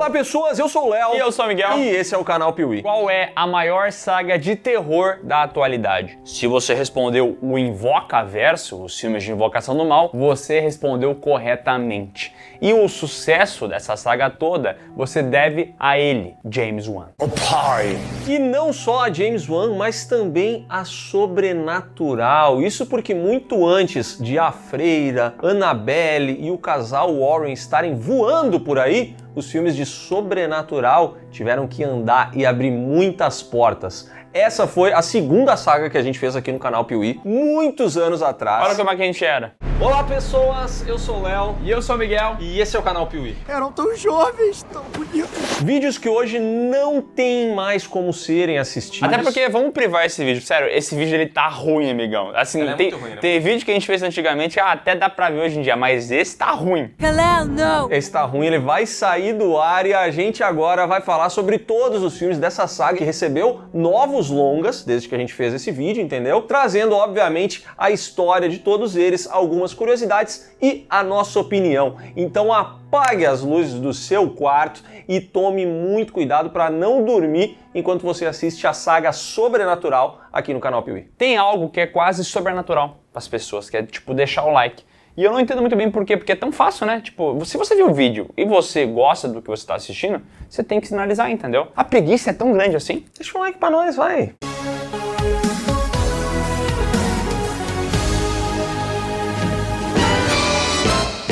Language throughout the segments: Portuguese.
Olá pessoas, eu sou o Léo. E eu sou o Miguel. E esse é o canal Piuí. Qual é a maior saga de terror da atualidade? Se você respondeu o Invocaverso, os filmes de Invocação do Mal, você respondeu corretamente. E o sucesso dessa saga toda, você deve a ele, James Wan. O pai! E não só a James Wan, mas também a sobrenatural. Isso porque muito antes de A Freira, Annabelle e o casal Warren estarem voando por aí, os filmes de sobrenatural tiveram que andar e abrir muitas portas. Essa foi a segunda saga que a gente fez aqui no canal Piuí, muitos anos atrás. Olha como é que a gente era. Olá pessoas, eu sou o Léo. E eu sou o Miguel. E esse é o canal Piuí. Eram tão jovens, tão bonitos. Vídeos que hoje não tem mais como serem assistidos. Até porque, vamos privar esse vídeo. Sério, esse vídeo ele tá ruim, amigão. Assim, tem muito ruim, né? Tem vídeo que a gente fez antigamente, até dá pra ver hoje em dia, mas esse tá ruim. Hello, no. Esse tá ruim, ele vai sair do ar e a gente agora vai falar sobre todos os filmes dessa saga que recebeu novos longas, desde que a gente fez esse vídeo, entendeu? Trazendo, obviamente, a história de todos eles, algumas curiosidades e a nossa opinião. Então apague as luzes do seu quarto e tome muito cuidado para não dormir enquanto você assiste a saga Sobrenatural aqui no canal Piuí. Tem algo que é quase sobrenatural pras pessoas, que é tipo deixar o like. E eu não entendo muito bem por quê, porque é tão fácil, né? Tipo, se você viu o vídeo e você gosta do que você tá assistindo, você tem que sinalizar, entendeu? A preguiça é tão grande assim. Deixa um like pra nós, vai!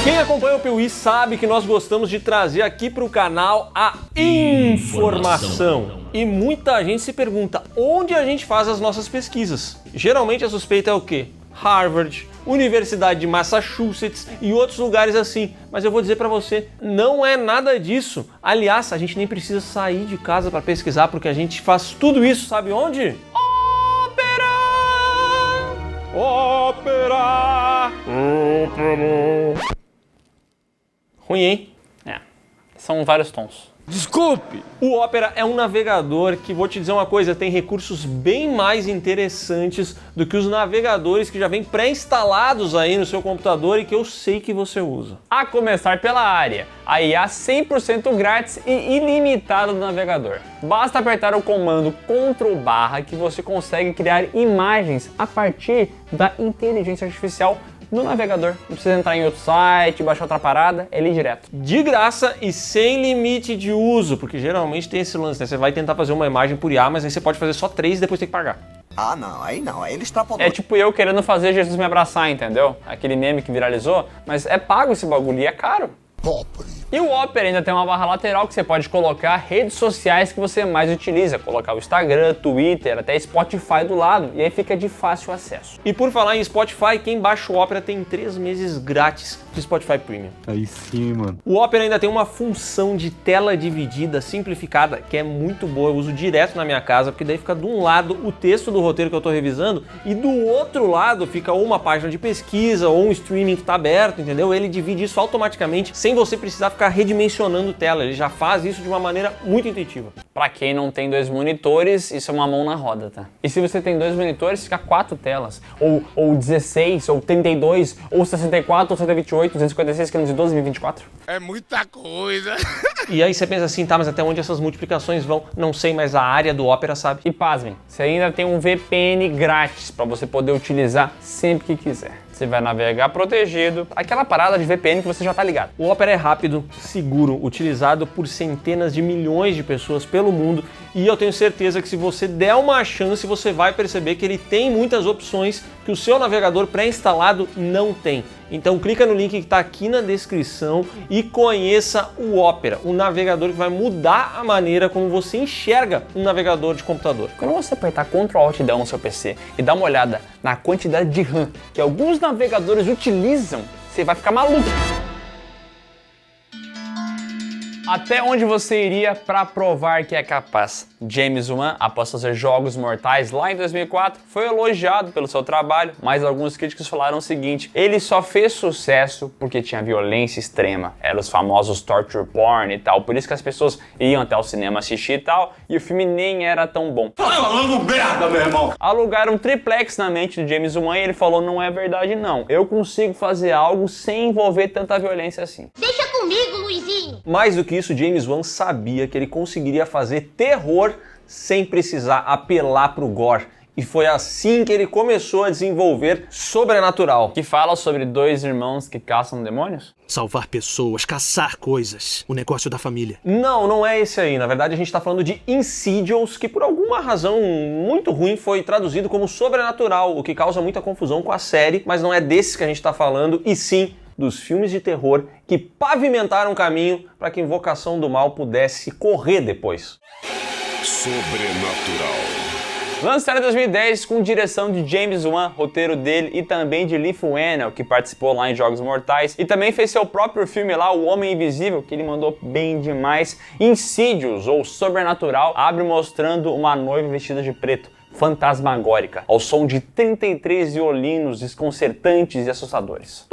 Quem acompanha o Piuí sabe que nós gostamos de trazer aqui para o canal a informação. E muita gente se pergunta onde a gente faz as nossas pesquisas. Geralmente a suspeita é o quê? Harvard, Universidade de Massachusetts e outros lugares assim. Mas eu vou dizer para você, não é nada disso. Aliás, a gente nem precisa sair de casa para pesquisar, porque a gente faz tudo isso, sabe onde? Ópera! Ruim, hein? É, são vários tons. Desculpe! O Opera é um navegador que, vou te dizer uma coisa, tem recursos bem mais interessantes do que os navegadores que já vêm pré-instalados aí no seu computador e que eu sei que você usa. A começar pela área, a IA 100% grátis e ilimitada do navegador. Basta apertar o comando Ctrl+ que você consegue criar imagens a partir da inteligência artificial no navegador. Não precisa entrar em outro site, baixar outra parada, ele é direto. De graça e sem limite de uso, porque geralmente tem esse lance, né? Você vai tentar fazer uma imagem por IA, mas aí você pode fazer só 3 e depois tem que pagar. Ah, não, aí ele extrapolou. É tipo eu querendo fazer Jesus me abraçar, entendeu? Aquele meme que viralizou, mas é pago esse bagulho e é caro. Pobre. E o Opera ainda tem uma barra lateral que você pode colocar redes sociais que você mais utiliza. Colocar o Instagram, Twitter, até Spotify do lado. E aí fica de fácil acesso. E por falar em Spotify, quem baixa o Opera tem 3 meses grátis de Spotify Premium. Aí sim, mano. O Opera ainda tem uma função de tela dividida simplificada que é muito boa. Eu uso direto na minha casa, porque daí fica de um lado o texto do roteiro que eu tô revisando e do outro lado fica ou uma página de pesquisa ou um streaming que tá aberto, entendeu? Ele divide isso automaticamente sem você precisar ficar redimensionando tela, ele já faz isso de uma maneira muito intuitiva. Pra quem não tem 2 monitores, isso é uma mão na roda, tá? E se você tem 2 monitores, fica 4 telas, ou 16, ou 32, ou 64, ou 128, 256, 512, 1024. É muita coisa. E aí você pensa assim, tá, mas até onde essas multiplicações vão? Não sei, mas a área do Opera sabe. E pasmem, você ainda tem um VPN grátis pra você poder utilizar sempre que quiser. Você vai navegar protegido, aquela parada de VPN que você já tá ligado. O Opera é rápido, seguro, utilizado por centenas de milhões de pessoas pelo mundo e eu tenho certeza que se você der uma chance, você vai perceber que ele tem muitas opções que o seu navegador pré-instalado não tem. Então clica no link que está aqui na descrição e conheça o Opera, um navegador que vai mudar a maneira como você enxerga um navegador de computador. Quando você apertar Ctrl Alt Del no seu PC e dar uma olhada na quantidade de RAM que alguns navegadores utilizam, você vai ficar maluco. Até onde você iria para provar que é capaz? James Wan, após fazer Jogos Mortais lá em 2004, foi elogiado pelo seu trabalho, mas alguns críticos falaram o seguinte: ele só fez sucesso porque tinha violência extrema, eram os famosos torture porn e tal, por isso que as pessoas iam até o cinema assistir e tal, e o filme nem era tão bom. Falando merda, meu irmão. Alugaram um triplex na mente do James Wan e ele falou: não é verdade não, eu consigo fazer algo sem envolver tanta violência assim. Deixa com comigo, Luizinho. Mais do que isso, James Wan sabia que ele conseguiria fazer terror sem precisar apelar pro gore. E foi assim que ele começou a desenvolver Sobrenatural. Que fala sobre dois irmãos que caçam demônios? Salvar pessoas, caçar coisas, o negócio da família. Não é esse aí. Na verdade, a gente tá falando de Insidious, que por alguma razão muito ruim foi traduzido como Sobrenatural, o que causa muita confusão com a série, mas não é desses que a gente tá falando, e sim dos filmes de terror que pavimentaram o caminho para que Invocação do Mal pudesse correr depois. Sobrenatural. Lançado em 2010 com direção de James Wan, roteiro dele e também de Leigh Whannell, que participou lá em Jogos Mortais e também fez seu próprio filme lá, O Homem Invisível, que ele mandou bem demais. Insidious, ou Sobrenatural, abre mostrando uma noiva vestida de preto, fantasmagórica, ao som de 33 violinos desconcertantes e assustadores.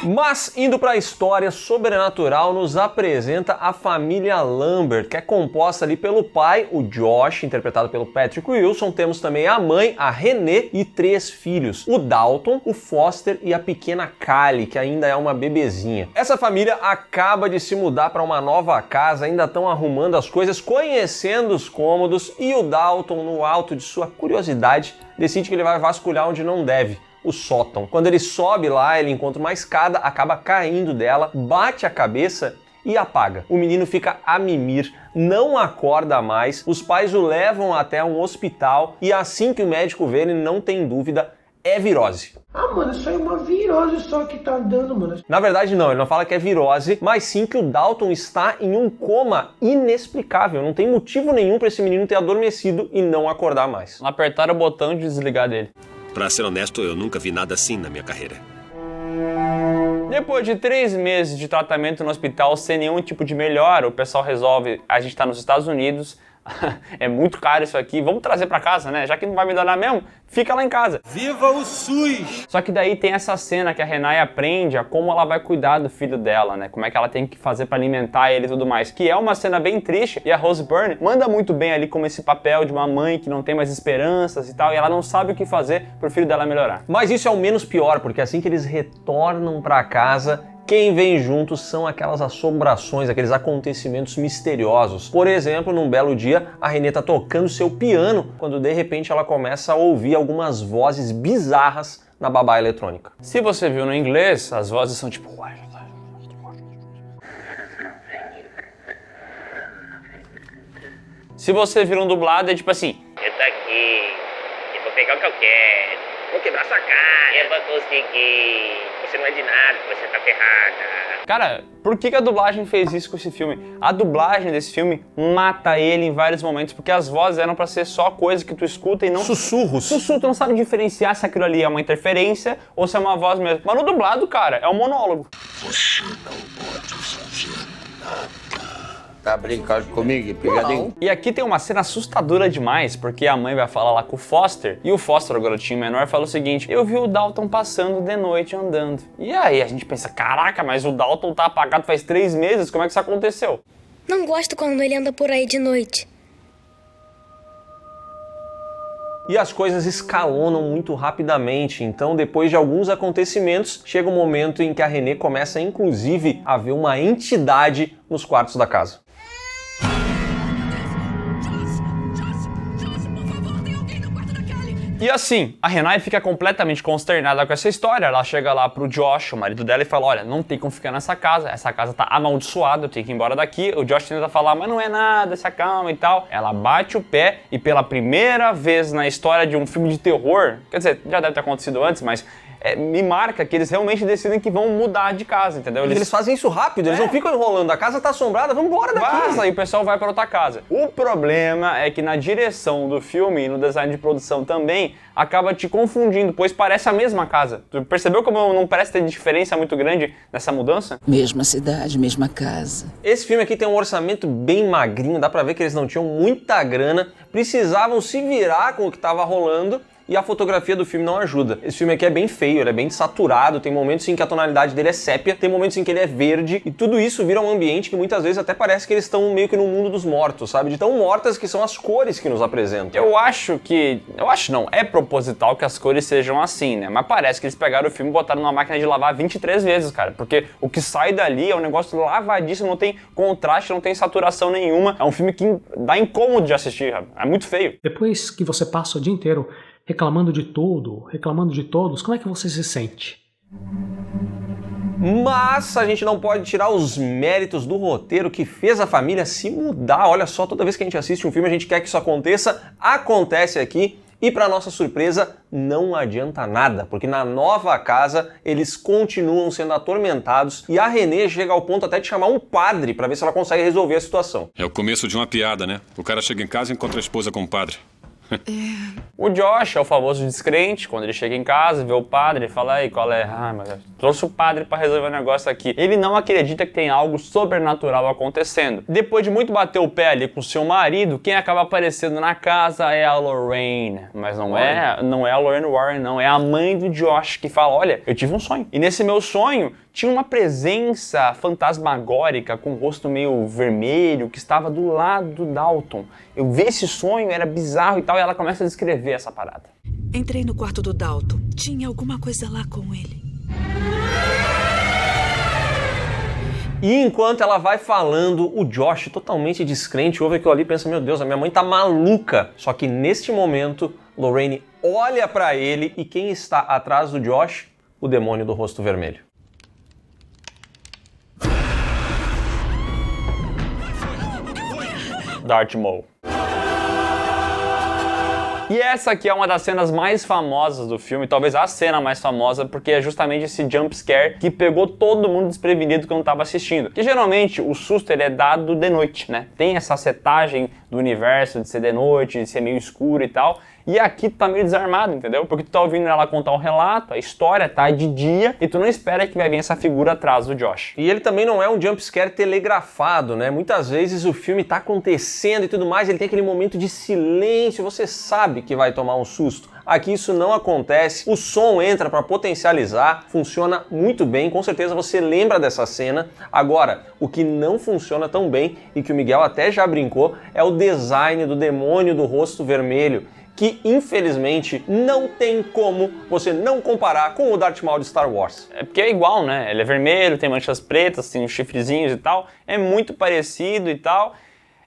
Mas, indo para a história, Sobrenatural nos apresenta a família Lambert, que é composta ali pelo pai, o Josh, interpretado pelo Patrick Wilson. Temos também a mãe, a Renée, e 3 filhos, o Dalton, o Foster e a pequena Callie, que ainda é uma bebezinha. Essa família acaba de se mudar para uma nova casa, ainda estão arrumando as coisas, conhecendo os cômodos, e o Dalton, no alto de sua curiosidade, decide que ele vai vasculhar onde não deve: o sótão. Quando ele sobe lá, ele encontra uma escada, acaba caindo dela, bate a cabeça e apaga. O menino fica a mimir, não acorda mais, os pais o levam até um hospital e assim que o médico vê, ele não tem dúvida, é virose. Ah, mano, isso aí é uma virose só que tá dando, mano. Na verdade não, ele não fala que é virose, mas sim que o Dalton está em um coma inexplicável. Não tem motivo nenhum para esse menino ter adormecido e não acordar mais. Apertaram o botão de desligar dele. Pra ser honesto, eu nunca vi nada assim na minha carreira. Depois de 3 meses de tratamento no hospital sem nenhum tipo de melhora, o pessoal resolve: a gente tá nos Estados Unidos, é muito caro isso aqui, vamos trazer pra casa, né? Já que não vai melhorar mesmo, fica lá em casa. Viva o SUS! Só que daí tem essa cena que a Renée aprende a como ela vai cuidar do filho dela, né? Como é que ela tem que fazer pra alimentar ele e tudo mais. Que é uma cena bem triste, e a Rose Byrne manda muito bem ali como esse papel de uma mãe que não tem mais esperanças e tal, e ela não sabe o que fazer pro filho dela melhorar. Mas isso é o menos pior, porque assim que eles retornam pra casa, quem vem juntos são aquelas assombrações, aqueles acontecimentos misteriosos. Por exemplo, num belo dia, a Renée tá tocando seu piano, quando de repente ela começa a ouvir algumas vozes bizarras na babá eletrônica. Se você viu no inglês, as vozes são tipo... Se você viu um dublado, é tipo assim... Eu tô aqui, eu vou pegar o que eu quero, vou quebrar sua cara, eu vou conseguir, você não é de nada, você tá ferrada. Cara, por que a dublagem fez isso com esse filme? A dublagem desse filme mata ele em vários momentos, porque as vozes eram pra ser só coisa que tu escuta e não... Sussurros. Sussurro, tu não sabe diferenciar se aquilo ali é uma interferência ou se é uma voz mesmo. Mas no dublado, cara, é um monólogo. Você não pode fazer nada. Tá brincando comigo, pegadinho? E aqui tem uma cena assustadora demais, porque a mãe vai falar lá com o Foster, e o Foster, o garotinho menor, fala o seguinte: eu vi o Dalton passando de noite andando. E aí a gente pensa, caraca, mas o Dalton tá apagado faz 3 meses, como é que isso aconteceu? Não gosto quando ele anda por aí de noite. E as coisas escalonam muito rapidamente, então depois de alguns acontecimentos, chega um momento em que a Renée começa inclusive a ver uma entidade nos quartos da casa. E assim, a Renée fica completamente consternada com essa história. Ela chega lá pro Josh, o marido dela, e fala: olha, não tem como ficar nessa casa, essa casa tá amaldiçoada, eu tenho que ir embora daqui. O Josh tenta falar: mas não é nada, se acalma e tal. Ela bate o pé e pela primeira vez na história de um filme de terror, quer dizer, já deve ter acontecido antes, mas me marca que eles realmente decidem que vão mudar de casa, entendeu? Eles fazem isso rápido, eles não ficam enrolando, a casa tá assombrada, vamos embora daqui. Vaza, e o pessoal vai para outra casa. O problema é que na direção do filme e no design de produção também, acaba te confundindo, pois parece a mesma casa. Tu percebeu como não parece ter diferença muito grande nessa mudança? Mesma cidade, mesma casa. Esse filme aqui tem um orçamento bem magrinho, dá pra ver que eles não tinham muita grana, precisavam se virar com o que tava rolando, e a fotografia do filme não ajuda. Esse filme aqui é bem feio, ele é bem saturado, tem momentos em que a tonalidade dele é sépia, tem momentos em que ele é verde, e tudo isso vira um ambiente que muitas vezes até parece que eles estão meio que no mundo dos mortos, sabe? De tão mortas que são as cores que nos apresentam. Eu acho não, é proposital que as cores sejam assim, né? Mas parece que eles pegaram o filme e botaram numa máquina de lavar 23 vezes, cara, porque o que sai dali é um negócio lavadíssimo, não tem contraste, não tem saturação nenhuma, é um filme que dá incômodo de assistir, cara. É muito feio. Depois que você passa o dia inteiro reclamando de tudo, reclamando de todos, como é que você se sente? Mas a gente não pode tirar os méritos do roteiro que fez a família se mudar. Olha só, toda vez que a gente assiste um filme, a gente quer que isso aconteça, acontece aqui. E para nossa surpresa, não adianta nada, porque na nova casa eles continuam sendo atormentados e a Renée chega ao ponto até de chamar um padre para ver se ela consegue resolver a situação. É o começo de uma piada, né? O cara chega em casa e encontra a esposa com o padre. O Josh é o famoso descrente, quando ele chega em casa, vê o padre, ele fala, aí, qual é? Ah, mas eu trouxe o padre pra resolver o negócio aqui. Ele não acredita que tem algo sobrenatural acontecendo. Depois de muito bater o pé ali com seu marido, quem acaba aparecendo na casa é a Lorraine. Mas não é a Lorraine Warren, não, é a mãe do Josh, que fala, olha, eu tive um sonho. E nesse meu sonho, tinha uma presença fantasmagórica com o rosto meio vermelho que estava do lado do Dalton. Eu vi esse sonho, era bizarro e tal, e ela começa a descrever essa parada. Entrei no quarto do Dalton. Tinha alguma coisa lá com ele. E enquanto ela vai falando, o Josh, totalmente descrente, ouve aquilo ali e pensa, meu Deus, a minha mãe tá maluca. Só que neste momento, Lorraine olha pra ele e quem está atrás do Josh? O demônio do rosto vermelho. Darth Maul. E essa aqui é uma das cenas mais famosas do filme, talvez a cena mais famosa, porque é justamente esse jump scare que pegou todo mundo desprevenido quando estava assistindo. Que geralmente o susto ele é dado de noite, né? Tem essa setagem do universo de ser de noite, de ser meio escuro e tal. E aqui tu tá meio desarmado, entendeu? Porque tu tá ouvindo ela contar um relato, a história tá de dia, e tu não espera que vai vir essa figura atrás do Josh. E ele também não é um jumpscare telegrafado, né? Muitas vezes o filme tá acontecendo e tudo mais, ele tem aquele momento de silêncio, você sabe que vai tomar um susto. Aqui isso não acontece, o som entra para potencializar, funciona muito bem, com certeza você lembra dessa cena. Agora, o que não funciona tão bem, e que o Miguel até já brincou, é o design do demônio do rosto vermelho, que infelizmente não tem como você não comparar com o Darth Maul de Star Wars. É porque é igual, né? Ele é vermelho, tem manchas pretas, tem uns chifrezinhos e tal, é muito parecido e tal.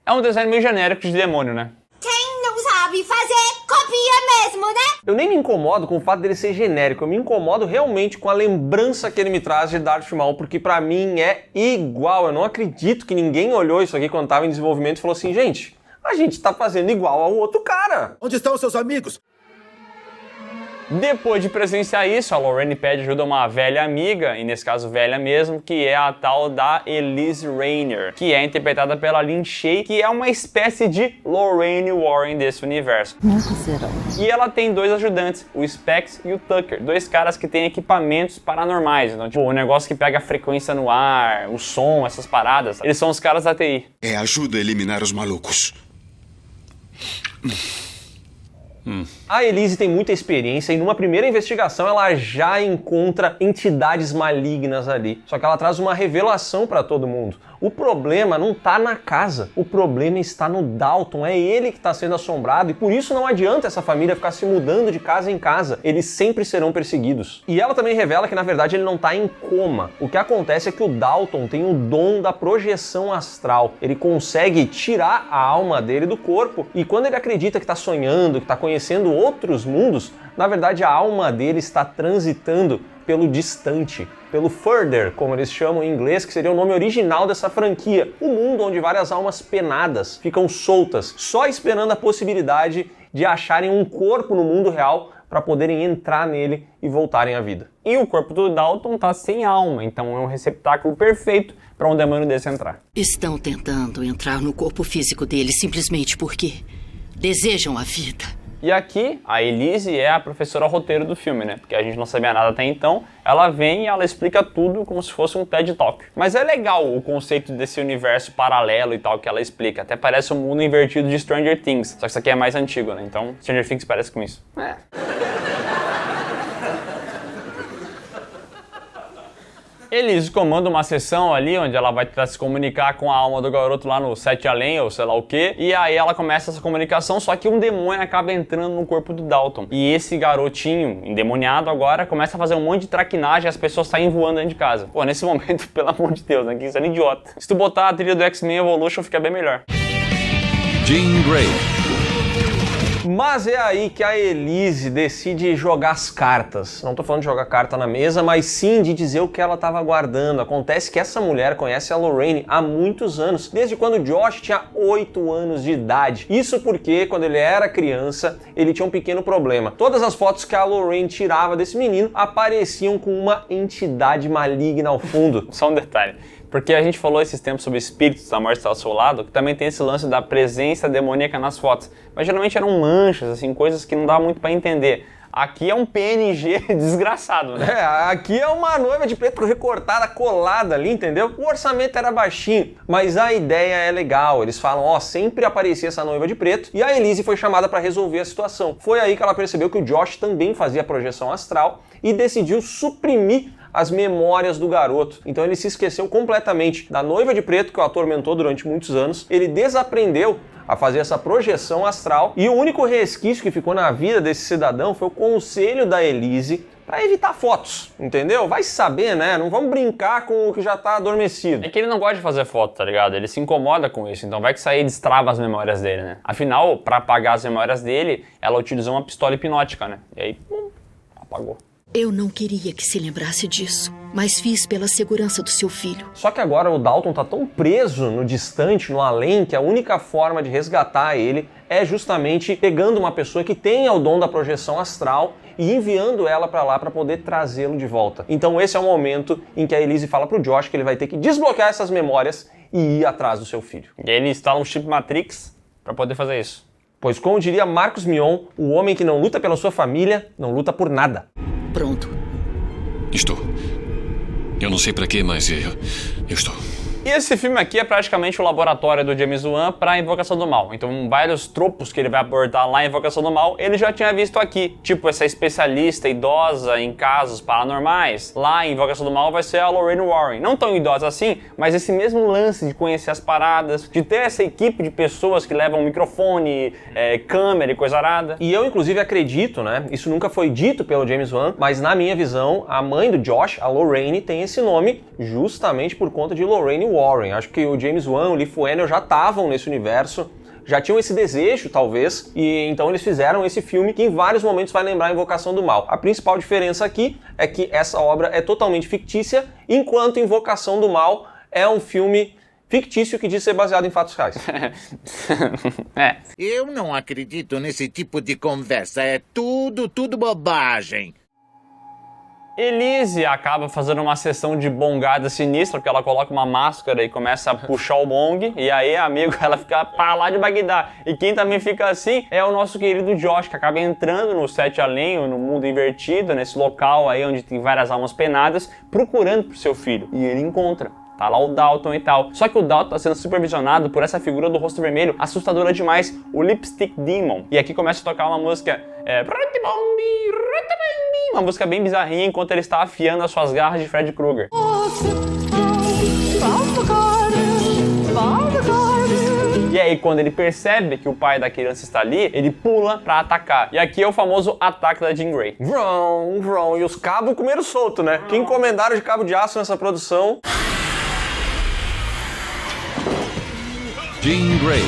É um design meio genérico de demônio, né? Quem não sabe fazer, copia mesmo, né? Eu nem me incomodo com o fato dele ser genérico, eu me incomodo realmente com a lembrança que ele me traz de Darth Maul, porque pra mim é igual. Eu não acredito que ninguém olhou isso aqui quando tava em desenvolvimento e falou assim, gente, a gente tá fazendo igual ao outro cara. Onde estão os seus amigos? Depois de presenciar isso, a Lorraine pede ajuda a uma velha amiga, e nesse caso velha mesmo, que é a tal da Elise Rainer, que é interpretada pela Lin Shaye, que é uma espécie de Lorraine Warren desse universo. Nunca serão. E ela tem dois ajudantes, o Specs e o Tucker, dois caras que têm equipamentos paranormais, então, tipo, o negócio que pega a frequência no ar, o som, essas paradas, eles são os caras da TI. É ajuda a eliminar os malucos. A Elise tem muita experiência e numa primeira investigação ela já encontra entidades malignas ali. Só que ela traz uma revelação para todo mundo. O problema não tá na casa, o problema está no Dalton, é ele que está sendo assombrado e por isso não adianta essa família ficar se mudando de casa em casa, eles sempre serão perseguidos. E ela também revela que na verdade ele não está em coma. O que acontece é que o Dalton tem o dom da projeção astral, ele consegue tirar a alma dele do corpo e quando ele acredita que está sonhando, que está conhecendo outros mundos, na verdade a alma dele está transitando pelo distante, pelo Further, como eles chamam em inglês, que seria o nome original dessa franquia. Um mundo onde várias almas penadas ficam soltas, só esperando a possibilidade de acharem um corpo no mundo real para poderem entrar nele e voltarem à vida. E o corpo do Dalton tá sem alma, então é um receptáculo perfeito para um demônio desse entrar. Estão tentando entrar no corpo físico dele simplesmente porque desejam a vida. E aqui, a Elise é a professora roteiro do filme, né? Porque a gente não sabia nada até então. Ela vem e ela explica tudo como se fosse um TED Talk. Mas é legal o conceito desse universo paralelo e tal que ela explica. Até parece um mundo invertido de Stranger Things. Só que isso aqui é mais antigo, né? Então, Stranger Things parece com isso. Elise comanda uma sessão ali onde ela vai tentar se comunicar com a alma do garoto lá no Sete Além, ou sei lá o que. E aí ela começa essa comunicação, só que um demônio acaba entrando no corpo do Dalton. E esse garotinho endemoniado agora começa a fazer um monte de traquinagem e as pessoas saem voando dentro de casa. Pô, nesse momento, pelo amor de Deus, né? Que isso é idiota. Se tu botar a trilha do X-Men Evolution, fica bem melhor. Jean Grey. Mas é aí que a Elise decide jogar as cartas. Não tô falando de jogar carta na mesa, mas sim de dizer o que ela estava guardando. Acontece que essa mulher conhece a Lorraine há muitos anos, desde quando Josh tinha 8 anos de idade. Isso porque, quando ele era criança, ele tinha um pequeno problema. Todas as fotos que a Lorraine tirava desse menino apareciam com uma entidade maligna ao fundo. Só um detalhe. Porque a gente falou esses tempos sobre espíritos da morte ao seu lado, que também tem esse lance da presença demoníaca nas fotos. Mas geralmente eram manchas, assim, coisas que não dá muito pra entender. Aqui é um PNG desgraçado, né? Aqui é uma noiva de preto recortada, colada ali, entendeu? O orçamento era baixinho, mas a ideia é legal. Eles falam, sempre aparecia essa noiva de preto, e a Elise foi chamada pra resolver a situação. Foi aí que ela percebeu que o Josh também fazia projeção astral e decidiu suprimir as memórias do garoto. Então ele se esqueceu completamente da noiva de preto que o atormentou durante muitos anos. Ele desaprendeu a fazer essa projeção astral e o único resquício que ficou na vida desse cidadão foi o conselho da Elise para evitar fotos, entendeu? Vai saber, né? Não vamos brincar com o que já tá adormecido. É que ele não gosta de fazer foto, tá ligado? Ele se incomoda com isso, então vai que isso aí destrava as memórias dele, né? Afinal, para apagar as memórias dele, ela utilizou uma pistola hipnótica, né? E aí, apagou. Eu não queria que se lembrasse disso, mas fiz pela segurança do seu filho. Só que agora o Dalton tá tão preso no distante, no além, que a única forma de resgatar ele é justamente pegando uma pessoa que tenha o dom da projeção astral e enviando ela pra lá pra poder trazê-lo de volta. Então esse é o momento em que a Elise fala pro Josh que ele vai ter que desbloquear essas memórias e ir atrás do seu filho. E aí ele instala um chip Matrix pra poder fazer isso. Pois como diria Marcos Mion, o homem que não luta pela sua família, não luta por nada. Pronto. Estou. Eu não sei pra quê, mas eu estou. E esse filme aqui é praticamente o laboratório do James Wan para Invocação do Mal. Então vários tropos que ele vai abordar lá em Invocação do Mal, ele já tinha visto aqui. Tipo, essa especialista idosa em casos paranormais. Lá em Invocação do Mal vai ser a Lorraine Warren. Não tão idosa assim, mas esse mesmo lance de conhecer as paradas, de ter essa equipe de pessoas que levam microfone, câmera e coisa arada. E eu, inclusive, acredito, né? Isso nunca foi dito pelo James Wan, mas na minha visão, a mãe do Josh, a Lorraine, tem esse nome justamente por conta de Lorraine Warren. Acho que o James Wan, o Lee Fuenel já estavam nesse universo, já tinham esse desejo, talvez, e então eles fizeram esse filme que em vários momentos vai lembrar a Invocação do Mal. A principal diferença aqui é que essa obra é totalmente fictícia, enquanto Invocação do Mal é um filme fictício que diz ser baseado em fatos reais. Eu não acredito nesse tipo de conversa, é tudo bobagem. Elise acaba fazendo uma sessão de bongada sinistra, porque ela coloca uma máscara e começa a puxar o bong, e aí, amigo, ela fica pra lá de Bagdá. E quem também fica assim é o nosso querido Josh, que acaba entrando no Sete Além, no mundo invertido, nesse local aí onde tem várias almas penadas, procurando pro seu filho. E ele encontra. Tá lá o Dalton e tal. Só que o Dalton tá sendo supervisionado por essa figura do rosto vermelho, assustadora demais, o Lipstick Demon. E aqui começa a tocar uma música... uma música bem bizarrinha, enquanto ele está afiando as suas garras de Freddy Krueger. E aí, quando ele percebe que o pai da criança está ali, ele pula pra atacar. E aqui é o famoso ataque da Jean Grey. Vrum. E os cabos comeram solto, né? Que encomendaram de cabo de aço nessa produção. Jean Grey.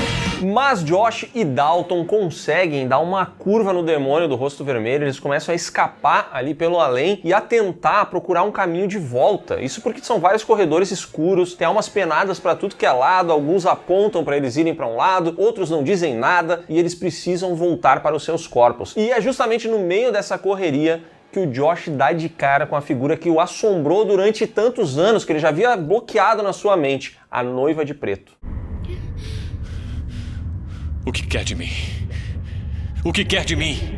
Mas Josh e Dalton conseguem dar uma curva no demônio do rosto vermelho, eles começam a escapar ali pelo além e a tentar procurar um caminho de volta. Isso porque são vários corredores escuros, tem almas penadas para tudo que é lado, alguns apontam para eles irem para um lado, outros não dizem nada e eles precisam voltar para os seus corpos. E é justamente no meio dessa correria que o Josh dá de cara com a figura que o assombrou durante tantos anos, que ele já havia bloqueado na sua mente, a noiva de preto. O que quer de mim? O que quer de mim?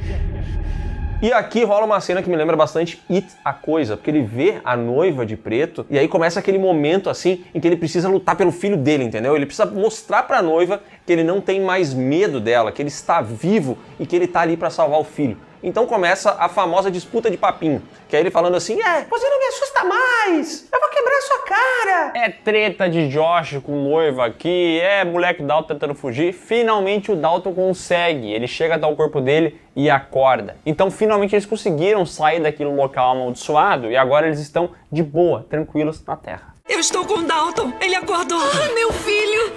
E aqui rola uma cena que me lembra bastante It, a Coisa, porque ele vê a noiva de preto e aí começa aquele momento assim em que ele precisa lutar pelo filho dele, entendeu? Ele precisa mostrar pra noiva que ele não tem mais medo dela, que ele está vivo e que ele tá ali pra salvar o filho. Então começa a famosa disputa de papinho, que é ele falando assim, você não me assusta mais, eu vou quebrar sua cara. É treta de Josh com noiva aqui, moleque Dalton tentando fugir. Finalmente o Dalton consegue, ele chega até o corpo dele e acorda. Então finalmente eles conseguiram sair daquele local amaldiçoado e agora eles estão de boa, tranquilos na Terra. Eu estou com o Dalton, ele acordou. Meu filho,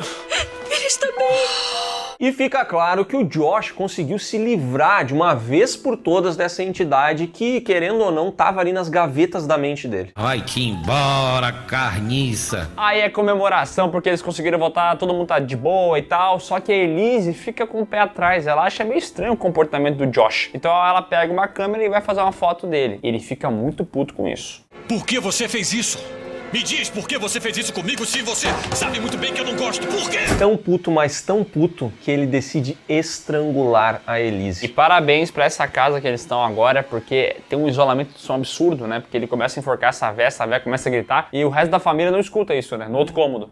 ele está bem. E fica claro que o Josh conseguiu se livrar de uma vez por todas dessa entidade que, querendo ou não, tava ali nas gavetas da mente dele. Vai-te embora, carniça! Aí é comemoração porque eles conseguiram voltar, todo mundo tá de boa e tal, só que a Elise fica com o pé atrás, ela acha meio estranho o comportamento do Josh. Então ela pega uma câmera e vai fazer uma foto dele. Ele fica muito puto com isso. Por que você fez isso? Me diz por que você fez isso comigo se você sabe muito bem que eu não gosto. Por quê? Tão puto, mas tão puto, que ele decide estrangular a Elise. E parabéns pra essa casa que eles estão agora, porque tem um isolamento de som absurdo, né? Porque ele começa a enforcar essa véia começa a gritar e o resto da família não escuta isso, né? No outro cômodo.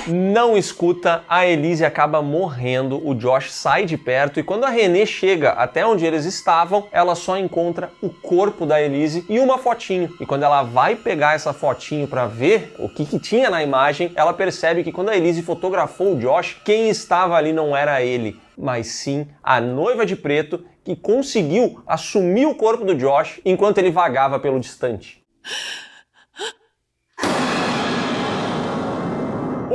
Não escuta, a Elise acaba morrendo, o Josh sai de perto e quando a Renée chega até onde eles estavam, ela só encontra o corpo da Elise e uma fotinho. E quando ela vai pegar essa fotinho pra ver o que tinha na imagem, ela percebe que quando a Elise fotografou o Josh, quem estava ali não era ele, mas sim a noiva de preto que conseguiu assumir o corpo do Josh enquanto ele vagava pelo distante.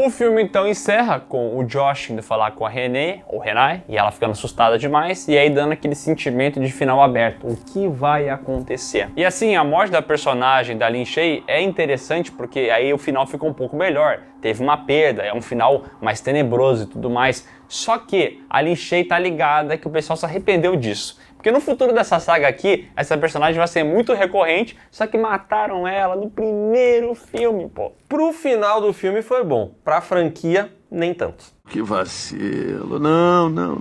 O filme então encerra com o Josh indo falar com a Renée, ou Renai, e ela ficando assustada demais, e aí dando aquele sentimento de final aberto. O que vai acontecer? E assim, a morte da personagem da Lin Shaye é interessante porque aí o final fica um pouco melhor. Teve uma perda, é um final mais tenebroso e tudo mais. Só que a Lin Shaye tá ligada que o pessoal se arrependeu disso. Porque no futuro dessa saga aqui, essa personagem vai ser muito recorrente, só que mataram ela no primeiro filme, pô. Pro final do filme foi bom, pra franquia, nem tanto. Que vacilo, não.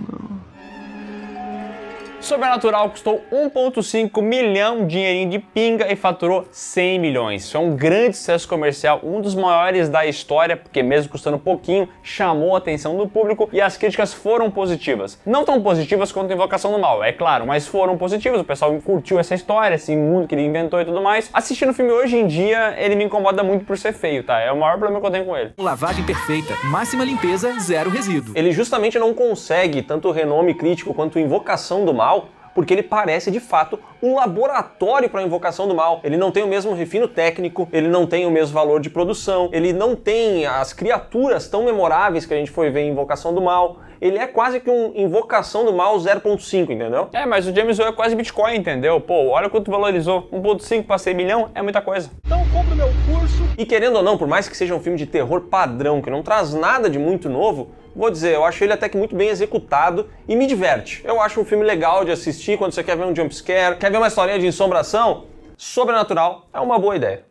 Sobrenatural custou 1,5 milhão, dinheirinho de pinga, e faturou 100 milhões. Isso é um grande sucesso comercial, um dos maiores da história, porque mesmo custando pouquinho, chamou a atenção do público e as críticas foram positivas. Não tão positivas quanto Invocação do Mal, é claro, mas foram positivas, o pessoal curtiu essa história, esse mundo que ele inventou e tudo mais. Assistindo o filme hoje em dia, ele me incomoda muito por ser feio, tá? É o maior problema que eu tenho com ele. Lavagem perfeita, máxima limpeza, zero resíduo. Ele justamente não consegue tanto o renome crítico quanto Invocação do Mal, porque ele parece, de fato, um laboratório para a Invocação do Mal. Ele não tem o mesmo refino técnico, ele não tem o mesmo valor de produção, ele não tem as criaturas tão memoráveis que a gente foi ver em Invocação do Mal. Ele é quase que um Invocação do Mal 0.5, entendeu? É, mas o James Wan é quase Bitcoin, entendeu? Pô, olha quanto valorizou. 1.5 para 100 milhão é muita coisa. Então compra o meu curso. E querendo ou não, por mais que seja um filme de terror padrão, que não traz nada de muito novo, vou dizer, eu acho ele até que muito bem executado e me diverte. Eu acho um filme legal de assistir quando você quer ver um jumpscare, quer ver uma historinha de assombração. Sobrenatural é uma boa ideia.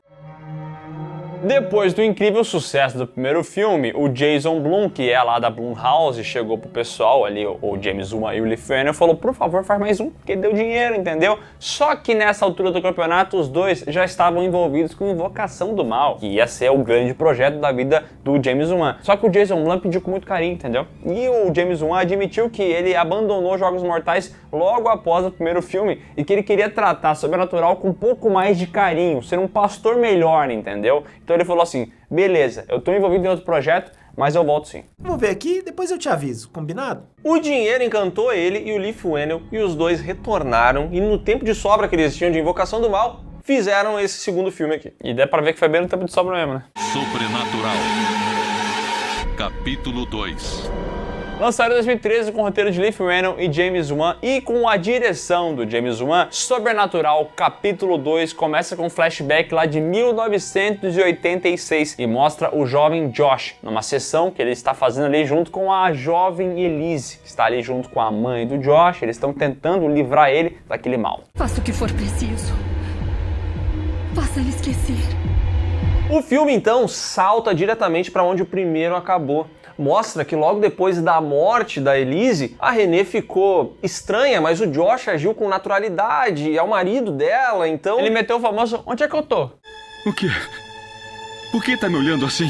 Depois do incrível sucesso do primeiro filme, o Jason Blum, que é lá da Blumhouse, chegou pro pessoal ali, o James Wan e o Lee Fuenel, falou, por favor, faz mais um, porque deu dinheiro, entendeu? Só que nessa altura do campeonato, os dois já estavam envolvidos com Invocação do Mal, que ia ser o grande projeto da vida do James Wan. Só que o Jason Blum pediu com muito carinho, entendeu? E o James Wan admitiu que ele abandonou Jogos Mortais logo após o primeiro filme e que ele queria tratar Sobrenatural com um pouco mais de carinho, ser um pastor melhor, entendeu? Então ele falou assim, beleza, eu tô envolvido em outro projeto, mas eu volto sim. Vou ver aqui, depois eu te aviso, combinado? O dinheiro encantou ele e o Lee Fuenel e os dois retornaram e no tempo de sobra que eles tinham de Invocação do Mal, fizeram esse segundo filme aqui. E dá pra ver que foi bem no tempo de sobra mesmo, né? Sobrenatural. Capítulo 2. Lançado em 2013 com o roteiro de Lee Fuenel e James Wan e com a direção do James Wan, Sobrenatural Capítulo 2 começa com um flashback lá de 1986 e mostra o jovem Josh numa sessão que ele está fazendo ali junto com a jovem Elise, que está ali junto com a mãe do Josh. Eles estão tentando livrar ele daquele mal. Faça o que for preciso. Faça ele acontecer. O filme, então, salta diretamente para onde o primeiro acabou. Mostra que logo depois da morte da Elise, a Renée ficou estranha, mas o Josh agiu com naturalidade, é o marido dela, então... Ele meteu o famoso, onde é que eu tô? O quê? Por que tá me olhando assim?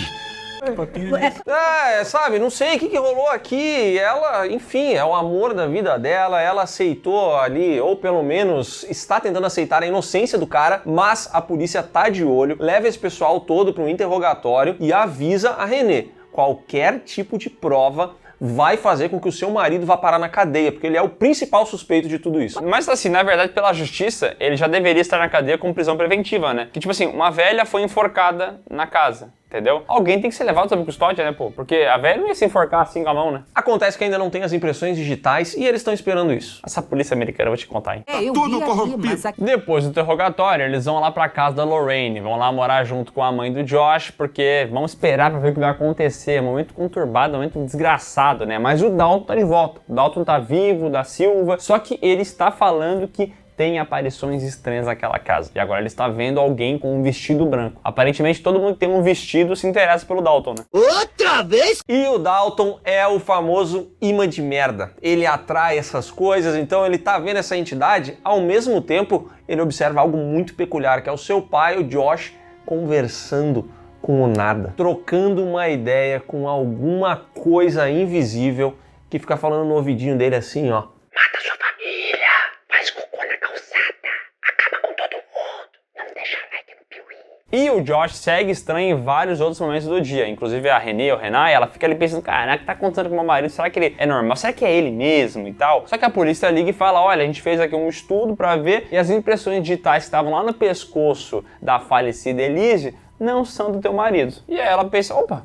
Sabe, não sei o que rolou aqui. Ela, enfim, é o amor da vida dela, ela aceitou ali, ou pelo menos está tentando aceitar a inocência do cara, mas a polícia tá de olho, leva esse pessoal todo para um interrogatório e avisa a Renée. Qualquer tipo de prova vai fazer com que o seu marido vá parar na cadeia, porque ele é o principal suspeito de tudo isso. Mas assim, na verdade, pela justiça, ele já deveria estar na cadeia com prisão preventiva, né? Que tipo assim, uma velha foi enforcada na casa, entendeu? Alguém tem que ser levado sob custódia, né, pô? Porque a velha não ia se enforcar assim com a mão, né? Acontece que ainda não tem as impressões digitais e eles estão esperando isso. Essa polícia americana, eu vou te contar, hein? Tudo corrompido. Depois do interrogatório, eles vão lá pra casa da Lorraine, vão lá morar junto com a mãe do Josh, porque vão esperar pra ver o que vai acontecer. Momento conturbado, momento desgraçado, né? Mas o Dalton tá de volta. O Dalton tá vivo, da Silva, só que ele está falando que tem aparições estranhas naquela casa. E agora ele está vendo alguém com um vestido branco. Aparentemente todo mundo que tem um vestido se interessa pelo Dalton, né? Outra vez? E o Dalton é o famoso imã de merda. Ele atrai essas coisas, então ele tá vendo essa entidade, ao mesmo tempo ele observa algo muito peculiar, que é o seu pai, o Josh, conversando com o nada, trocando uma ideia com alguma coisa invisível que fica falando no ouvidinho dele assim, ó. Mata sua família, faz cocô na calçada, acaba com todo mundo, não deixa like no Piuí. E o Josh segue estranho em vários outros momentos do dia. Inclusive a Renée, ou Renai, ela fica ali pensando, caraca, tá contando com o meu marido, será que ele é normal? Será que é ele mesmo e tal? Só que a polícia liga e fala, olha, a gente fez aqui um estudo pra ver e as impressões digitais que estavam lá no pescoço da falecida Elise não são do teu marido. E aí ela pensa, opa,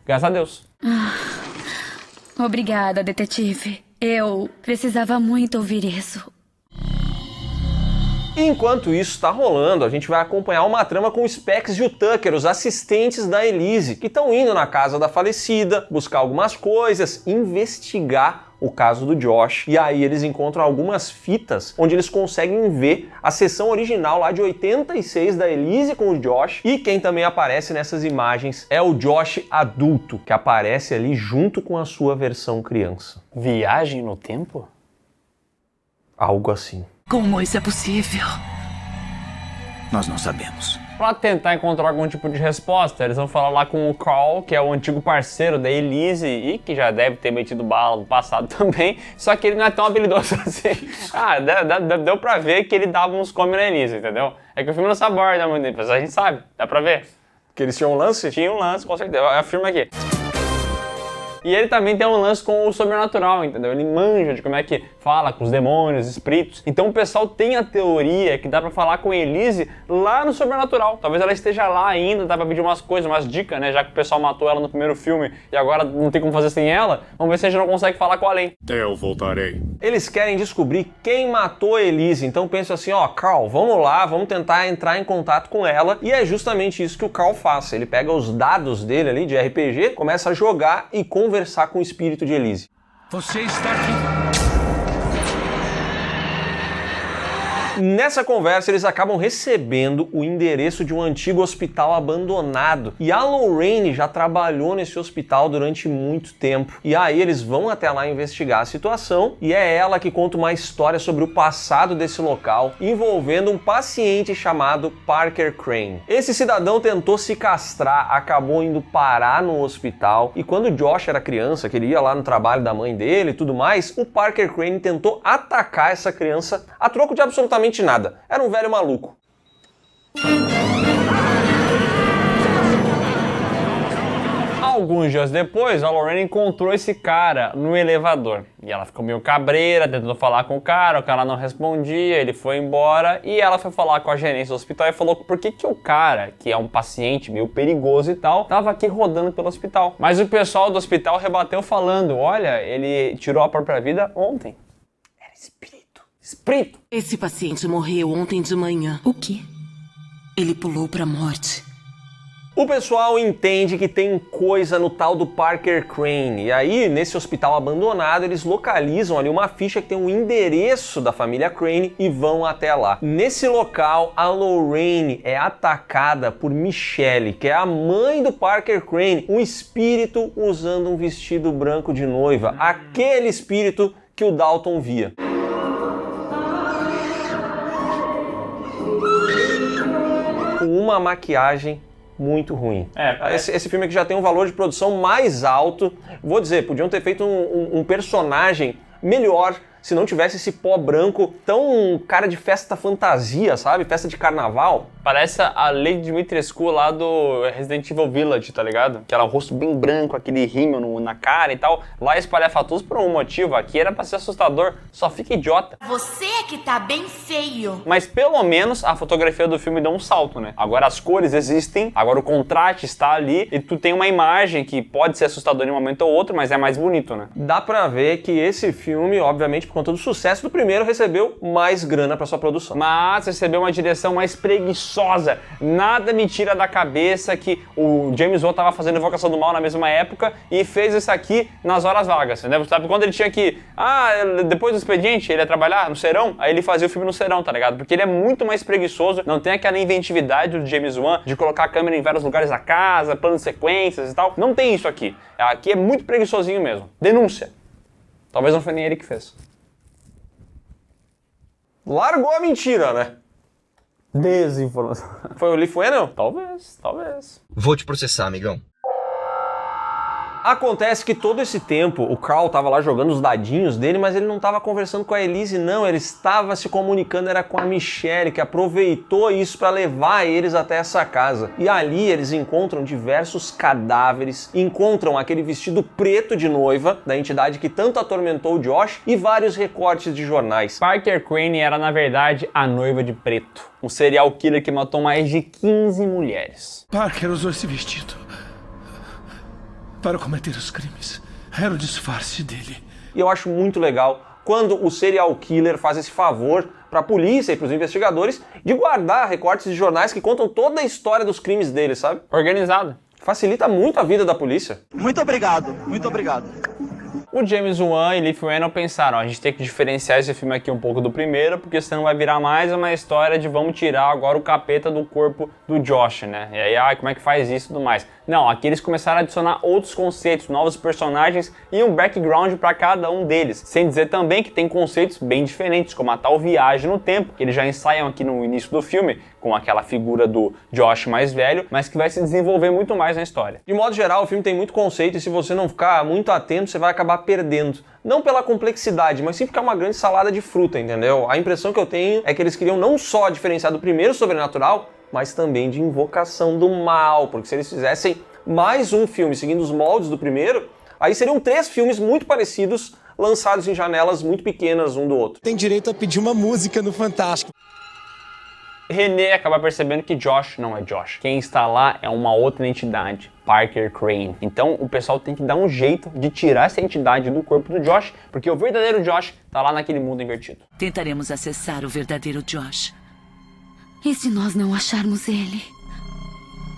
graças a Deus. Obrigada, detetive. Eu precisava muito ouvir isso. Enquanto isso está rolando, a gente vai acompanhar uma trama com o Specs e o Tucker, os assistentes da Elise, que estão indo na casa da falecida, buscar algumas coisas, investigar o caso do Josh. E aí eles encontram algumas fitas onde eles conseguem ver a sessão original lá de 86 da Elise com o Josh. E quem também aparece nessas imagens é o Josh adulto, que aparece ali junto com a sua versão criança. Viagem no tempo? Algo assim. Como isso é possível? Nós não sabemos. Pra tentar encontrar algum tipo de resposta, eles vão falar lá com o Carl, que é o antigo parceiro da Elise e que já deve ter metido bala no passado também, só que ele não é tão habilidoso assim. Deu pra ver que ele dava uns come na Elise, entendeu? É que o filme não se aborda muito, mas a gente sabe, dá pra ver. Que eles tinham um lance? Tinha um lance, com certeza, afirma aqui. E ele também tem um lance com o sobrenatural, entendeu? Ele manja de como é que fala com os demônios, espíritos. Então o pessoal tem a teoria que dá pra falar com a Elise lá no sobrenatural. Talvez ela esteja lá ainda, dá pra pedir umas coisas, umas dicas, né? Já que o pessoal matou ela no primeiro filme e agora não tem como fazer sem ela, vamos ver se a gente não consegue falar com a além. Eu voltarei. Eles querem descobrir quem matou a Elise, então pensa assim, ó, Carl, vamos lá, vamos tentar entrar em contato com ela. E é justamente isso que o Carl faz. Ele pega os dados dele ali de RPG, começa a jogar e conversar com o espírito de Elise. Você está aqui. Nessa conversa, eles acabam recebendo o endereço de um antigo hospital abandonado. E a Lorraine já trabalhou nesse hospital durante muito tempo. E aí eles vão até lá investigar a situação e é ela que conta uma história sobre o passado desse local, envolvendo um paciente chamado Parker Crane. Esse cidadão tentou se castrar, acabou indo parar no hospital e quando o Josh era criança, que ele ia lá no trabalho da mãe dele e tudo mais, o Parker Crane tentou atacar essa criança a troco de absolutamente nada. Era um velho maluco. Alguns dias depois, a Lorraine encontrou esse cara no elevador. E ela ficou meio cabreira, tentou falar com o cara não respondia, ele foi embora e ela foi falar com a gerência do hospital e falou por que o cara, que é um paciente meio perigoso e tal, tava aqui rodando pelo hospital. Mas o pessoal do hospital rebateu falando, olha, ele tirou a própria vida ontem. Era espírito. Espírito! Esse paciente morreu ontem de manhã. O quê? Ele pulou pra morte. O O pessoal entende que tem coisa no tal do Parker Crane, e aí, nesse hospital abandonado, eles localizam ali uma ficha que tem o endereço da família Crane e vão até lá. Nesse local, a Lorraine é atacada por Michelle, que é a mãe do Parker Crane, um espírito usando um vestido branco de noiva, aquele espírito que o Dalton via. Com uma maquiagem muito ruim. Esse filme aqui já tem um valor de produção mais alto. Vou dizer, podiam ter feito um personagem melhor se não tivesse esse pó branco tão cara de festa fantasia, sabe? Festa de carnaval. Parece a Lady Dimitrescu lá do Resident Evil Village, tá ligado? Que era o rosto bem branco, aquele rímel na cara e tal. Lá é espalhafatoso por um motivo, aqui era pra ser assustador, só fica idiota. Você é que tá bem feio. Mas pelo menos a fotografia do filme deu um salto, né? Agora as cores existem, agora o contraste está ali e tu tem uma imagem que pode ser assustadora em um momento ou outro, mas é mais bonito, né? Dá pra ver que esse filme, obviamente, por conta do sucesso do primeiro, recebeu mais grana pra sua produção. Mas recebeu uma direção mais preguiçosa. Nada me tira da cabeça que o James Wan tava fazendo Invocação do Mal na mesma época e fez isso aqui nas horas vagas, né? Sabe quando ele tinha que... depois do expediente, ele ia trabalhar no serão, aí ele fazia o filme no serão, tá ligado? Porque ele é muito mais preguiçoso, não tem aquela inventividade do James Wan de colocar a câmera em vários lugares da casa, planos de sequências e tal. Não tem isso aqui. Aqui é muito preguiçosinho mesmo. Denúncia. Talvez não foi nem ele que fez. Largou a mentira, né? Desinformação. Foi o Lee Fuenel? Talvez. Vou te processar, amigão. Acontece que todo esse tempo o Carl tava lá jogando os dadinhos dele, mas ele não tava conversando com a Elise, não. Ele estava se comunicando, era com a Michelle, que aproveitou isso para levar eles até essa casa. E ali eles encontram diversos cadáveres, encontram aquele vestido preto de noiva da entidade que tanto atormentou o Josh e vários recortes de jornais. Parker Crane era, na verdade, a noiva de preto. Um serial killer que matou mais de 15 mulheres. Parker usou esse vestido para cometer os crimes. Era o disfarce dele. E eu acho muito legal quando o serial killer faz esse favor para a polícia e para os investigadores de guardar recortes de jornais que contam toda a história dos crimes dele, sabe? Organizado. Facilita muito a vida da polícia. Muito obrigado, muito obrigado. O James Wan e Lee Fuenel pensaram, a gente tem que diferenciar esse filme aqui um pouco do primeiro, porque senão vai virar mais uma história de vamos tirar agora o capeta do corpo do Josh, né? E aí, como é que faz isso e tudo mais? Não, aqui eles começaram a adicionar outros conceitos, novos personagens e um background para cada um deles. Sem dizer também que tem conceitos bem diferentes, como a tal viagem no tempo, que eles já ensaiam aqui no início do filme, com aquela figura do Josh mais velho, mas que vai se desenvolver muito mais na história. De modo geral, o filme tem muito conceito e se você não ficar muito atento, você vai acabar perdendo. Não pela complexidade, mas sim porque é uma grande salada de fruta, entendeu? A impressão que eu tenho é que eles queriam não só diferenciar do primeiro Sobrenatural, mas também de Invocação do Mal, porque se eles fizessem mais um filme seguindo os moldes do primeiro, aí seriam 3 filmes muito parecidos, lançados em janelas muito pequenas um do outro. Tem direito a pedir uma música no Fantástico. René acaba percebendo que Josh não é Josh. Quem está lá é uma outra entidade, Parker Crane. Então o pessoal tem que dar um jeito de tirar essa entidade do corpo do Josh, porque o verdadeiro Josh está lá naquele mundo invertido. Tentaremos acessar o verdadeiro Josh. E se nós não acharmos ele?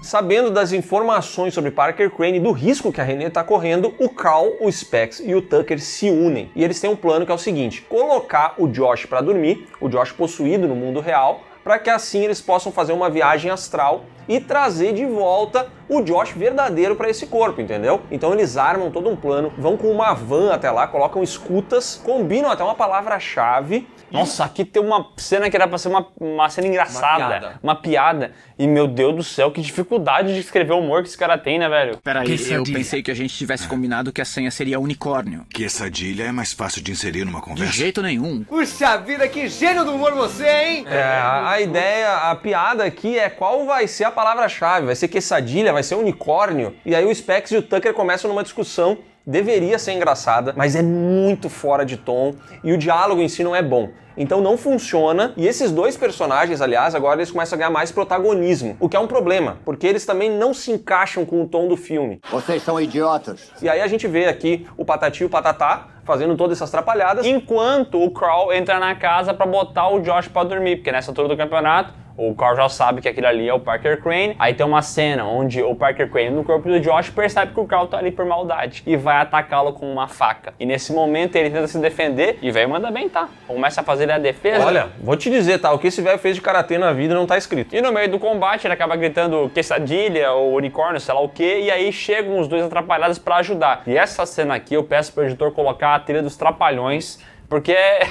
Sabendo das informações sobre Parker Crane e do risco que a René está correndo, o Carl, o Specs e o Tucker se unem. E eles têm um plano que é o seguinte, colocar o Josh para dormir, o Josh possuído no mundo real, para que assim eles possam fazer uma viagem astral e trazer de volta o Josh verdadeiro para esse corpo, entendeu? Então eles armam todo um plano, vão com uma van até lá, colocam escutas, combinam até uma palavra-chave. Nossa, aqui tem uma cena que era pra ser uma cena engraçada, uma piada. E meu Deus do céu, que dificuldade de escrever humor que esse cara tem, né, velho? Peraí, eu pensei que a gente tivesse combinado que a senha seria unicórnio. Quesadilha é mais fácil de inserir numa conversa. De jeito nenhum. Puxa vida, que gênio do humor você, hein? A ideia, a piada aqui é qual vai ser a palavra-chave. Vai ser quesadilha, vai ser unicórnio. E aí o Specs e o Tucker começam numa discussão. Deveria ser engraçada, mas é muito fora de tom e o diálogo em si não é bom. Então não funciona e esses dois personagens, aliás, agora eles começam a ganhar mais protagonismo, o que é um problema, porque eles também não se encaixam com o tom do filme. Vocês são idiotas. E aí a gente vê aqui o Patati e o Patatá fazendo todas essas atrapalhadas. Enquanto o Carl entra na casa pra botar o Josh pra dormir, porque nessa altura do campeonato o Carl já sabe que aquele ali é o Parker Crane. Aí tem uma cena onde o Parker Crane, no corpo do Josh, percebe que o Carl tá ali por maldade e vai atacá-lo com uma faca. E nesse momento ele tenta se defender e o velho manda bem, tá? Começa a fazer a defesa. Olha, vou te dizer, tá? O que esse velho fez de karatê na vida não tá escrito. E no meio do combate ele acaba gritando quesadilha ou unicórnio, sei lá o que, e aí chegam os dois atrapalhados pra ajudar. E essa cena aqui eu peço pro editor colocar a trilha dos Trapalhões, porque é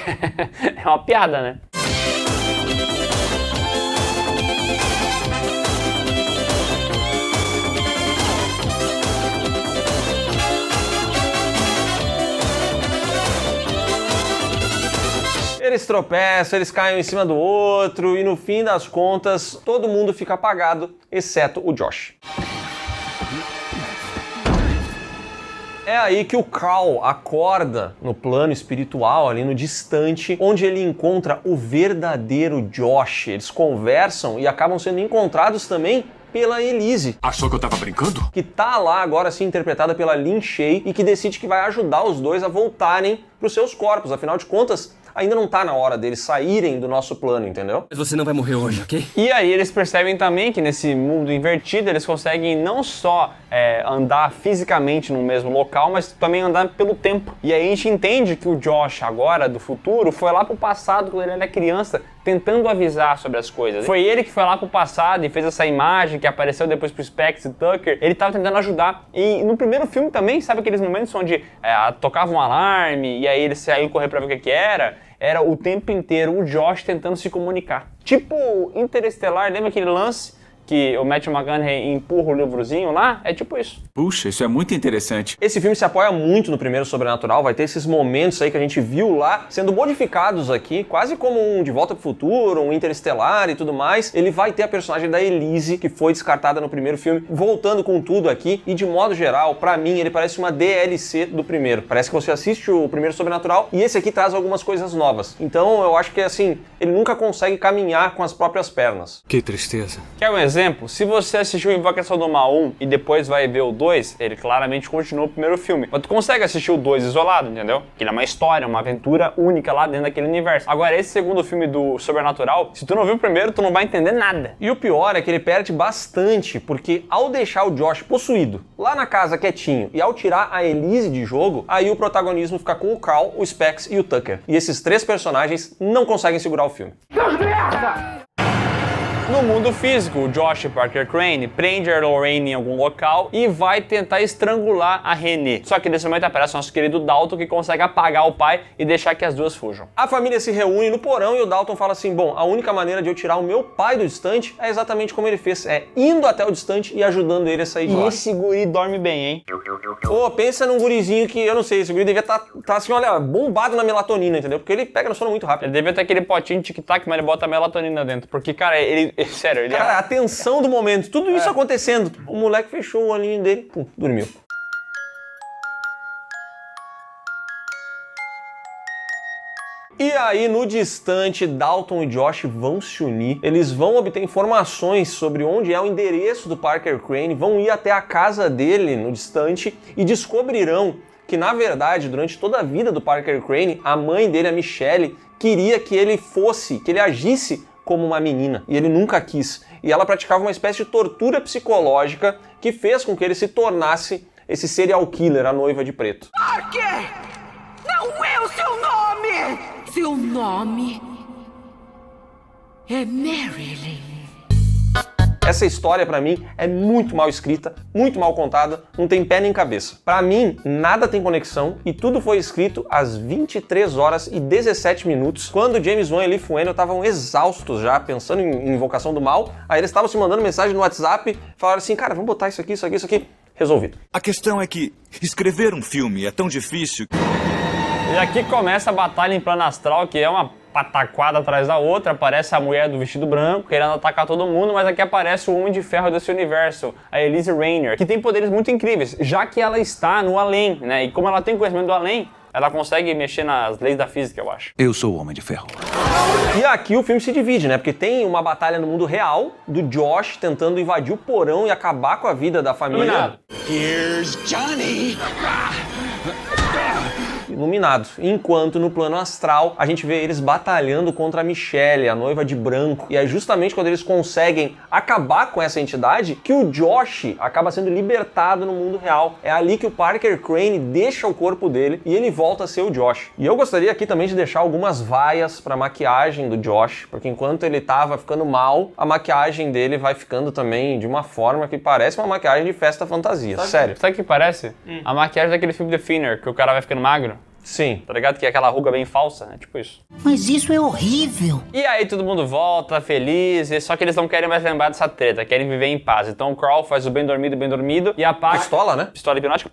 uma piada, né? Eles tropeçam, eles caem um em cima do outro e no fim das contas todo mundo fica apagado, exceto o Josh. É aí que o Carl acorda no plano espiritual, ali no distante, onde ele encontra o verdadeiro Josh. Eles conversam e acabam sendo encontrados também pela Elise. Achou que eu tava brincando? Que tá lá agora assim interpretada pela Lin Shaye e que decide que vai ajudar os dois a voltarem pros seus corpos. Afinal de contas, ainda não tá na hora deles saírem do nosso plano, entendeu? Mas você não vai morrer hoje, ok? E aí eles percebem também que nesse mundo invertido eles conseguem não só andar fisicamente no mesmo local, mas também andar pelo tempo. E aí a gente entende que o Josh agora, do futuro, foi lá pro passado quando ele era criança, tentando avisar sobre as coisas. Foi ele que foi lá pro passado e fez essa imagem que apareceu depois pro Specs e Tucker. Ele tava tentando ajudar. E no primeiro filme também, sabe aqueles momentos onde tocava um alarme e aí ele saiu correr pra ver o que era? Era o tempo inteiro o Josh tentando se comunicar. Tipo Interestelar, lembra aquele lance que o Matthew McConaughey empurra o livrozinho lá? É tipo isso. Puxa, isso é muito interessante. Esse filme se apoia muito no primeiro Sobrenatural, vai ter esses momentos aí que a gente viu lá, sendo modificados aqui, quase como um De Volta pro Futuro, um Interestelar e tudo mais. Ele vai ter a personagem da Elise, que foi descartada no primeiro filme, voltando com tudo aqui, e de modo geral, pra mim, ele parece uma DLC do primeiro. Parece que você assiste o primeiro Sobrenatural e esse aqui traz algumas coisas novas. Então eu acho que, assim, ele nunca consegue caminhar com as próprias pernas. Que tristeza. Quer um exemplo? Se você assistiu Invocação do Mal 1 e depois vai ver o 2, ele claramente continua o primeiro filme. Mas tu consegue assistir o 2 isolado, entendeu? Que ele é uma história, uma aventura única lá dentro daquele universo. Agora, esse segundo filme do Sobrenatural, se tu não viu o primeiro, tu não vai entender nada. E o pior é que ele perde bastante, porque ao deixar o Josh possuído lá na casa quietinho e ao tirar a Elise de jogo, aí o protagonismo fica com o Carl, o Specs e o Tucker. E esses três personagens não conseguem segurar o filme. Deus merda! No mundo físico, o Josh Parker Crane prende a Lorraine em algum local e vai tentar estrangular a Renée. Só que nesse momento aparece o nosso querido Dalton, que consegue apagar o pai e deixar que as duas fujam. A família se reúne no porão e o Dalton fala assim, bom, a única maneira de eu tirar o meu pai do distante é exatamente como ele fez, é indo até o distante e ajudando ele a sair de lá. E esse guri dorme bem, hein? Pô, pensa num gurizinho que, eu não sei, esse guri devia estar assim, olha, bombado na melatonina, entendeu? Porque ele pega no sono muito rápido. Ele devia ter aquele potinho de tic-tac, mas ele bota a melatonina dentro. Porque, cara, sério, ele cara, a tensão do momento, tudo isso acontecendo. O moleque fechou o olhinho dele, pum, dormiu. E aí, no distante, Dalton e Josh vão se unir, eles vão obter informações sobre onde é o endereço do Parker Crane, vão ir até a casa dele no distante e descobrirão que, na verdade, durante toda a vida do Parker Crane, a mãe dele, a Michelle, queria que ele agisse como uma menina, e ele nunca quis. E ela praticava uma espécie de tortura psicológica que fez com que ele se tornasse esse serial killer, a noiva de preto. Parker! Não é o seu nome! Seu nome é Marilyn. Essa história, pra mim, é muito mal escrita, muito mal contada, não tem pé nem cabeça. Pra mim, nada tem conexão e tudo foi escrito às 23 horas e 17 minutos, quando James Wan e Lee Fueno estavam exaustos já, pensando em Invocação do Mal. Aí eles estavam se mandando mensagem no WhatsApp, falaram assim, cara, vamos botar isso aqui, isso aqui, isso aqui. Resolvido. A questão é que escrever um filme é tão difícil. E aqui começa a batalha em plano astral, que é uma pataquada atrás da outra. Aparece a mulher do vestido branco querendo atacar todo mundo, mas aqui aparece o Homem de Ferro desse universo, a Elise Rainer, que tem poderes muito incríveis, já que ela está no além, né? E como ela tem conhecimento do além, ela consegue mexer nas leis da física, eu acho. Eu sou o Homem de Ferro. E aqui o filme se divide, né? Porque tem uma batalha no mundo real do Josh tentando invadir o porão e acabar com a vida da família. Here's Johnny! iluminado. Enquanto no plano astral, a gente vê eles batalhando contra a Michelle, a noiva de branco. E é justamente quando eles conseguem acabar com essa entidade que o Josh acaba sendo libertado no mundo real. É ali que o Parker Crane deixa o corpo dele e ele volta a ser o Josh. E eu gostaria aqui também de deixar algumas vaias pra maquiagem do Josh, porque enquanto ele tava ficando mal, a maquiagem dele vai ficando também de uma forma que parece uma maquiagem de festa fantasia. Sério. Sabe o que parece? A maquiagem daquele filme The Thinner, que o cara vai ficando magro. Sim. Tá ligado? Que é aquela ruga bem falsa, né? Tipo isso. Mas isso é horrível. E aí todo mundo volta, feliz, só que eles não querem mais lembrar dessa treta, querem viver em paz. Então o Carl faz o bem dormido e apaga... Pistola, né? Pistola hipnótica.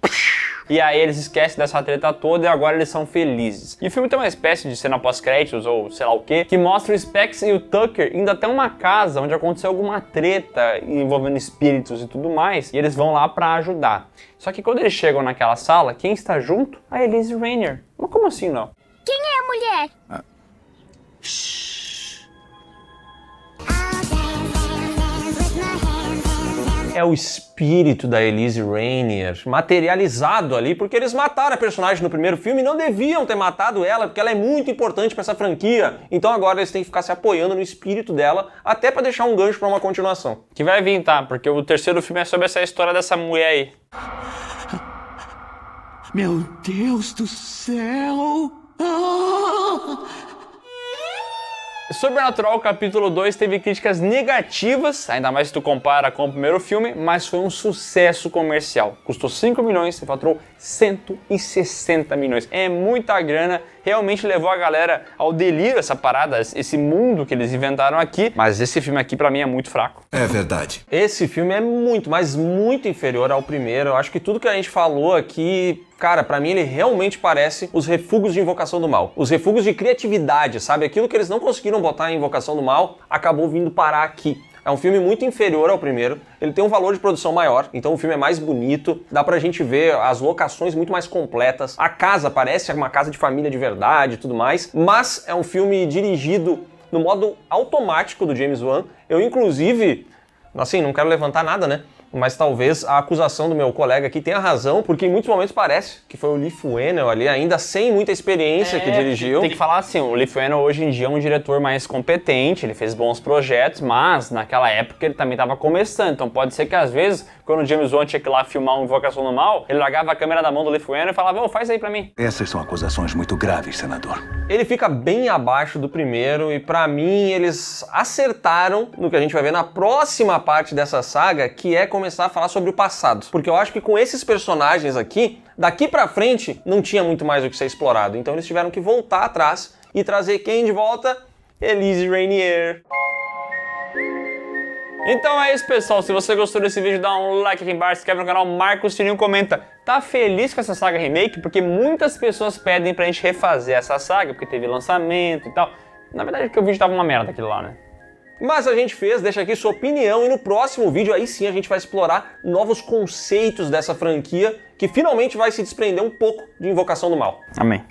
E aí eles esquecem dessa treta toda e agora eles são felizes. E o filme tem uma espécie de cena pós-créditos, ou sei lá o quê, que mostra o Specs e o Tucker indo até uma casa onde aconteceu alguma treta envolvendo espíritos e tudo mais, e eles vão lá pra ajudar. Só que quando eles chegam naquela sala, quem está junto? A Elise Rainier. Mas como assim, não? Quem é a mulher? É o espírito da Elise Rainier materializado ali, porque eles mataram a personagem no primeiro filme e não deviam ter matado ela, porque ela é muito importante pra essa franquia. Então agora eles têm que ficar se apoiando no espírito dela, até pra deixar um gancho pra uma continuação. Que vai vir, tá? Porque o terceiro filme é sobre essa história dessa mulher aí. Meu Deus do céu! Sobrenatural capítulo 2 teve críticas negativas, ainda mais se tu compara com o primeiro filme, mas foi um sucesso comercial. Custou 5 milhões e faturou 160 milhões. É muita grana, realmente levou a galera ao delírio essa parada, esse mundo que eles inventaram aqui, mas esse filme aqui pra mim é muito fraco. É verdade. Esse filme é muito, mas muito inferior ao primeiro. Eu acho que tudo que a gente falou aqui, cara, pra mim ele realmente parece os refugos de Invocação do Mal. Os refugos de criatividade, sabe? Aquilo que eles não conseguiram botar em Invocação do Mal, acabou vindo parar aqui. É um filme muito inferior ao primeiro, ele tem um valor de produção maior, então o filme é mais bonito, dá pra gente ver as locações muito mais completas, a casa parece uma casa de família de verdade e tudo mais, mas é um filme dirigido no modo automático do James Wan. Eu, inclusive, assim, não quero levantar nada, né? Mas talvez a acusação do meu colega aqui tenha razão, porque em muitos momentos parece que foi o Leigh Whannell ali, ainda sem muita experiência, que dirigiu. Tem que falar assim, o Leigh Whannell hoje em dia é um diretor mais competente, ele fez bons projetos, mas naquela época ele também estava começando, então pode ser que às vezes, quando o James Wan tinha que ir lá filmar uma Invocação do Mal, ele largava a câmera da mão do Leigh Whannell e falava, faz aí pra mim. Essas são acusações muito graves, senador. Ele fica bem abaixo do primeiro e pra mim eles acertaram no que a gente vai ver na próxima parte dessa saga, que é começar a falar sobre o passado. Porque eu acho que com esses personagens aqui, daqui pra frente, não tinha muito mais o que ser explorado. Então eles tiveram que voltar atrás e trazer quem de volta? Elise Rainier. Então é isso, pessoal. Se você gostou desse vídeo, dá um like aqui embaixo, se inscreve no canal, marca o sininho e comenta. Tá feliz com essa saga remake? Porque muitas pessoas pedem pra gente refazer essa saga, porque teve lançamento e tal. Na verdade é porque o vídeo tava uma merda aquilo lá, né? Mas a gente fez, deixa aqui sua opinião e no próximo vídeo aí sim a gente vai explorar novos conceitos dessa franquia que finalmente vai se desprender um pouco de Invocação do Mal. Amém.